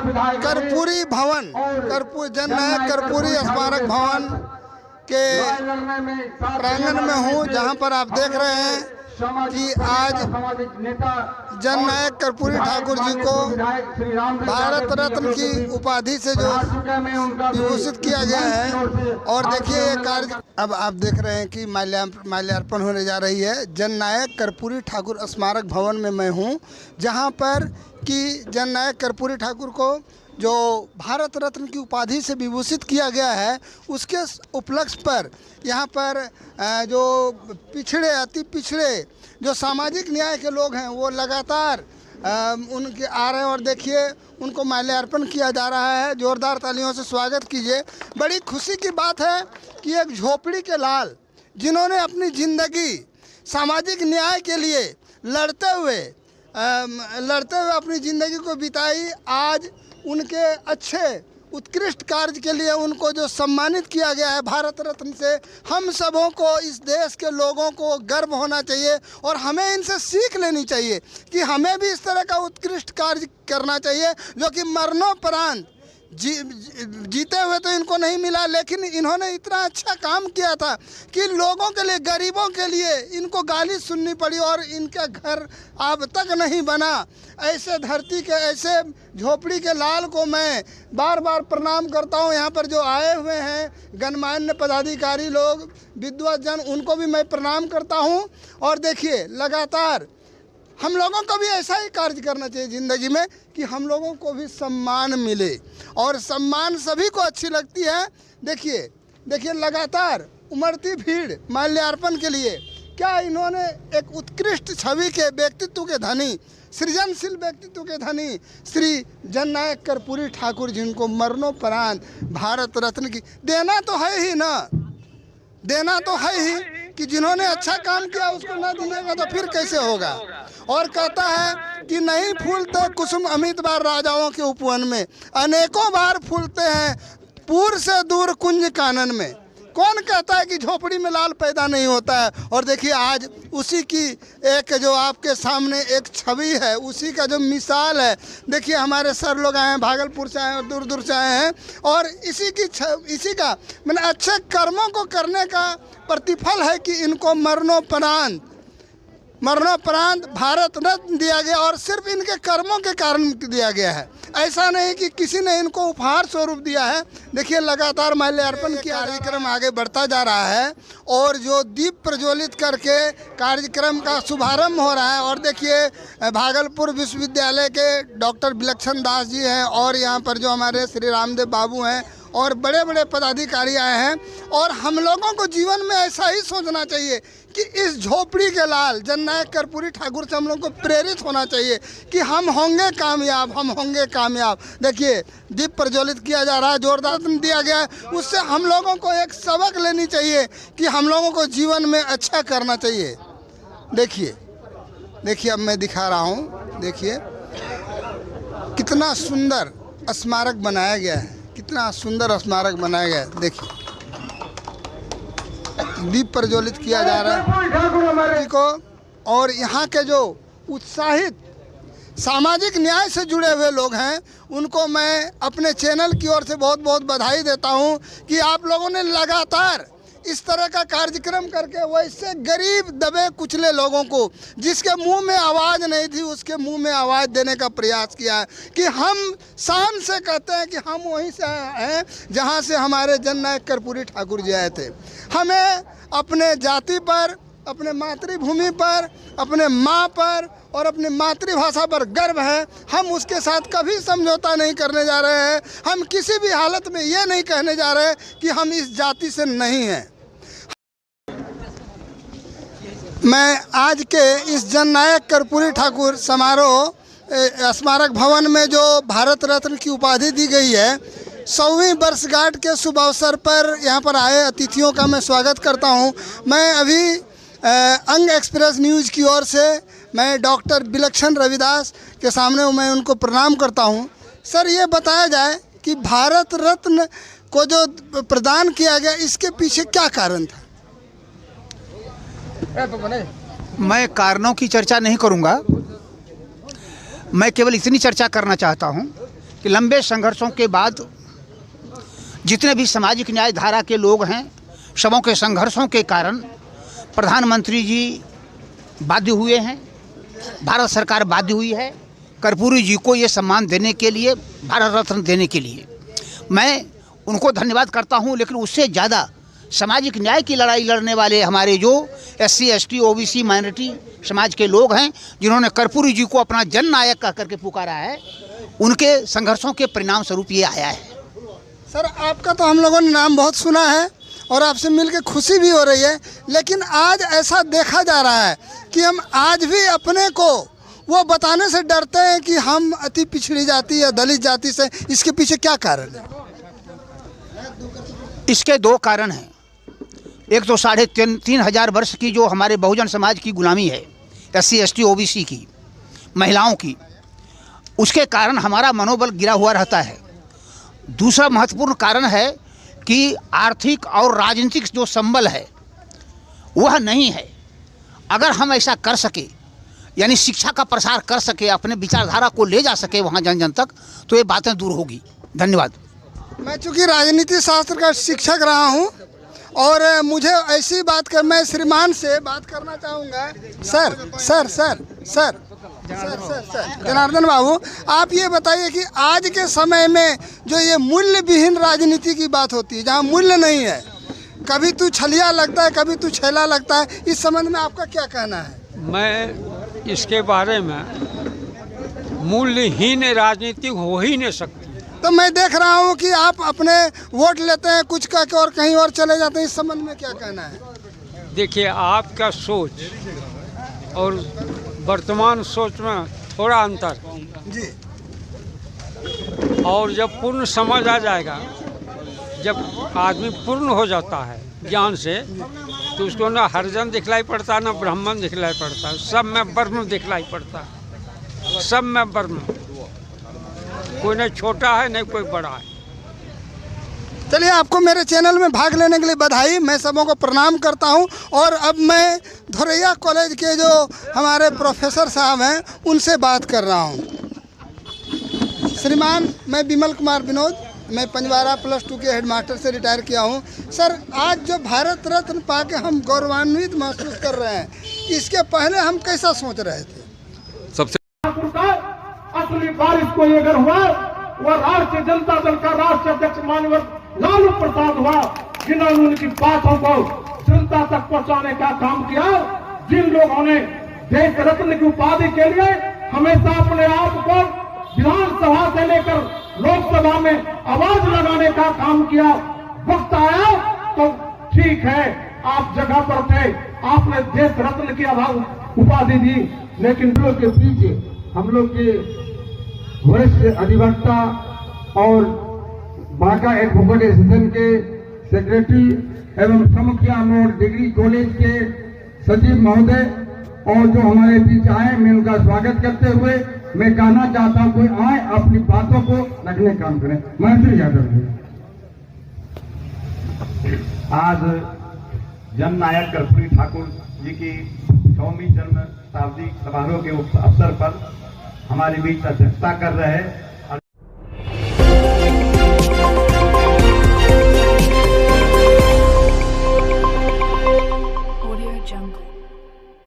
कर्पूरी भवन, जननायक कर्पूरी स्मारक भवन के प्रांगण में हूँ, जहाँ पर आप देख रहे हैं कि आज जननायक कर्पूरी ठाकुर जी को भारत रत्न की उपाधि से जो विभूषित किया गया है। और देखिए ये कार्य अब आप देख रहे हैं कि माल्यार्पण होने जा रही है। जननायक कर्पूरी ठाकुर स्मारक भवन में मैं हूँ, जहाँ पर कि जननायक कर्पूरी ठाकुर को जो भारत रत्न की उपाधि से विभूषित किया गया है, उसके उपलक्ष्य पर यहाँ पर जो पिछड़े, अति पिछड़े जो सामाजिक न्याय के लोग हैं वो लगातार उनके आ रहे हैं। और देखिए उनको माल्यार्पण किया जा रहा है। ज़ोरदार तालियों से स्वागत कीजिए। बड़ी खुशी की बात है कि एक झोपड़ी के लाल, जिन्होंने अपनी ज़िंदगी सामाजिक न्याय के लिए लड़ते हुए अपनी ज़िंदगी को बिताई, आज उनके अच्छे उत्कृष्ट कार्य के लिए उनको जो सम्मानित किया गया है भारत रत्न से, हम सबों को, इस देश के लोगों को गर्व होना चाहिए और हमें इनसे सीख लेनी चाहिए कि हमें भी इस तरह का उत्कृष्ट कार्य करना चाहिए, जो कि मरणोपरांत जीते हुए तो इनको नहीं मिला, लेकिन इन्होंने इतना अच्छा काम किया था कि लोगों के लिए, गरीबों के लिए इनको गाली सुननी पड़ी और इनका घर अब तक नहीं बना। ऐसे धरती के, ऐसे झोपड़ी के लाल को मैं बार बार प्रणाम करता हूँ। यहाँ पर जो आए हुए हैं गणमान्य पदाधिकारी लोग, विद्वत जन, उनको भी मैं प्रणाम करता हूँ। और देखिए लगातार हम लोगों को भी ऐसा ही कार्य करना चाहिए ज़िंदगी में कि हम लोगों को भी सम्मान मिले, और सम्मान सभी को अच्छी लगती है। देखिए लगातार उमड़ती भीड़ माल्यार्पण के लिए। क्या इन्होंने एक उत्कृष्ट छवि के, व्यक्तित्व के धनी, सृजनशील व्यक्तित्व के धनी श्री जननायक कर्पूरी ठाकुर, जिनको मरणोपरांत भारत रत्न की देना तो है ही ना, देना तो है ही कि जिन्होंने अच्छा काम किया उसको ना दीजिएगा तो फिर कैसे होगा। और कहता है कि नहीं फूलते कुसुम अमित बार राजाओं के उपवन में, अनेकों बार फूलते हैं पूर से दूर कुंज कानन में। कौन कहता है कि झोपड़ी में लाल पैदा नहीं होता है। और देखिए आज उसी की एक जो आपके सामने एक छवि है, उसी का जो मिसाल है। देखिए हमारे सर लोग आए हैं, भागलपुर से आए हैं और दूर दूर से आए हैं, और इसी का मैंने अच्छे कर्मों को करने का प्रतिफल है कि इनको मरणोपरांत भारत रत्न दिया गया, और सिर्फ इनके कर्मों के कारण दिया गया है। ऐसा नहीं कि किसी ने इनको उपहार स्वरूप दिया है। देखिए लगातार माल्यार्पण की कार्यक्रम आगे बढ़ता जा रहा है, और जो दीप प्रज्वलित करके कार्यक्रम का शुभारंभ हो रहा है। और देखिए भागलपुर विश्वविद्यालय के डॉक्टर विलक्षण दास जी हैं, और यहाँ पर जो हमारे श्री रामदेव बाबू हैं, और बड़े बड़े पदाधिकारी आए हैं। और हम लोगों को जीवन में ऐसा ही सोचना चाहिए कि इस झोपड़ी के लाल जननायक कर्पूरी ठाकुर से हम लोग को प्रेरित होना चाहिए कि हम होंगे कामयाब। देखिए दीप प्रज्वलित किया जा रहा है, जोरदार दिया गया है। उससे हम लोगों को एक सबक लेनी चाहिए कि हम लोगों को जीवन में अच्छा करना चाहिए। देखिए अब मैं दिखा रहा हूँ। देखिए कितना सुंदर स्मारक बनाया गया है, कितना सुंदर स्मारक बनाया गया है। देखिए दीप प्रज्वलित किया जा रहा है को, और यहाँ के जो उत्साहित सामाजिक न्याय से जुड़े हुए लोग हैं, उनको मैं अपने चैनल की ओर से बहुत बहुत बधाई देता हूँ कि आप लोगों ने लगातार इस तरह का कार्यक्रम करके वैसे गरीब दबे कुचले लोगों को, जिसके मुंह में आवाज़ नहीं थी, उसके मुंह में आवाज़ देने का प्रयास किया है। कि हम शान से कहते हैं कि हम वहीं से हैं जहां से हमारे जननायक कर्पूरी ठाकुर जी आए थे। हमें अपने जाति पर, अपने मातृभूमि पर, अपने माँ पर और अपनी मातृभाषा पर गर्व है। हम उसके साथ कभी समझौता नहीं करने जा रहे हैं। हम किसी भी हालत में ये नहीं कहने जा रहे कि हम इस जाति से नहीं हैं। मैं आज के इस जननायक कर्पूरी ठाकुर समारोह स्मारक भवन में जो भारत रत्न की उपाधि दी गई है, 100वीं वर्षगांठ के शुभ अवसर पर यहाँ पर आए अतिथियों का मैं स्वागत करता हूँ। मैं अभी अंग एक्सप्रेस न्यूज़ की ओर से मैं डॉक्टर विलक्षण रविदास के सामने मैं उनको प्रणाम करता हूँ। सर ये बताया जाए कि भारत रत्न को जो प्रदान किया गया, इसके पीछे क्या कारण था? मैं कारणों की चर्चा नहीं करूंगा। मैं केवल इतनी चर्चा करना चाहता हूं कि लंबे संघर्षों के बाद जितने भी सामाजिक न्याय धारा के लोग हैं, सबों के संघर्षों के कारण प्रधानमंत्री जी बाध्य हुए हैं, भारत सरकार बाध्य हुई है कर्पूरी जी को ये सम्मान देने के लिए, भारत रत्न देने के लिए। मैं उनको धन्यवाद करता हूँ, लेकिन उससे ज़्यादा सामाजिक न्याय की लड़ाई लड़ने वाले हमारे जो SC ST OBC माइनॉरिटी समाज के लोग हैं, जिन्होंने कर्पूरी जी को अपना जन नायक कह करके पुकारा है, उनके संघर्षों के परिणाम स्वरूप ये आया है। सर, आपका तो हम लोगों ने नाम बहुत सुना है और आपसे मिलकर खुशी भी हो रही है, लेकिन आज ऐसा देखा जा रहा है कि हम आज भी अपने को वो बताने से डरते हैं कि हम अति पिछड़ी जाति या दलित जाति से। इसके पीछे क्या कारण है? इसके दो कारण हैं। एक तो 3,500 वर्ष की जो हमारे बहुजन समाज की गुलामी है, SC ST OBC की, महिलाओं की, उसके कारण हमारा मनोबल गिरा हुआ रहता है। दूसरा महत्वपूर्ण कारण है कि आर्थिक और राजनीतिक जो संबल है वह नहीं है। अगर हम ऐसा कर सके, यानी शिक्षा का प्रसार कर सके, अपने विचारधारा को ले जा सके वहाँ जन जन तक, तो ये बातें दूर होगी। धन्यवाद। मैं चूँकि राजनीति शास्त्र का शिक्षक रहा हूँ और मुझे ऐसी बात कर, मैं श्रीमान से बात करना चाहूँगा। सर जनार्दन बाबू, आप ये बताइए कि आज के समय में जो ये मूल्य विहीन राजनीति की बात होती है, जहाँ मूल्य नहीं है, कभी तू छलिया लगता है, कभी तू छेला लगता है, इस संबंध में आपका क्या कहना है? मैं इसके बारे में मूल्यहीन राजनीति हो ही नहीं सकती। तो मैं देख रहा हूँ कि आप अपने वोट लेते हैं कुछ का और कहीं और चले जाते हैं, इस संबंध में क्या कहना है? देखिए, आपका सोच और वर्तमान सोच में थोड़ा अंतर जी। और जब पूर्ण समझ आ जाएगा, जब आदमी पूर्ण हो जाता है ज्ञान से, तो उसको ना हरिजन दिखलाई पड़ता, ना ब्राह्मण दिखलाई पड़ता, सब में वर्ण दिखलाई पड़ता, सब में वर्ण, कोई नहीं छोटा है नहीं कोई बड़ा है। चलिए, आपको मेरे चैनल में भाग लेने के लिए बधाई। मैं सबों को प्रणाम करता हूं और अब मैं धोरैया कॉलेज के जो हमारे प्रोफेसर साहब हैं उनसे बात कर रहा हूं। श्रीमान, मैं विमल कुमार विनोद, मैं पंजवारा +2 के हेडमास्टर से रिटायर किया हूं। सर, आज जो भारत रत्न पाके हम गौरवान्वित महसूस कर रहे हैं, इसके पहले हम कैसा सोच रहे थे? सबसे असली बारिश कोई अगर हुआ, वह राष्ट्रीय जनता दल का राष्ट्रीय अध्यक्ष माननीय लालू प्रसाद हुआ, जिन्होंने उनकी बातों को जनता तक पहुंचाने का काम किया। जिन लोगों ने देश रत्न की उपाधि के लिए हमेशा अपने आप को विधानसभा से लेकर लोकसभा में आवाज लगाने का काम किया, वक्त आया तो ठीक है, आप जगह पर थे, आपने देश रत्न की उपाधि दी, लेकिन लोग के पीछे हम लोग के वरिष्ठ अधिवक्ता और बांका एडवोकेट एसोसिएशन के सेक्रेटरी एवं समखिया मोड़ डिग्री कॉलेज के सचिव महोदय और जो हमारे बीच आए, मैं उनका स्वागत करते हुए मैं कहना चाहता हूं, कोई आए अपनी बातों को रखने का काम करें। मंत्री यादव जी, आज जननायक कर्पूरी ठाकुर जी की 100वीं जन्म शताब्दी समारोह के अवसर पर हमारे बीच अध्यक्षता कर रहे हैं। Audio Jungle.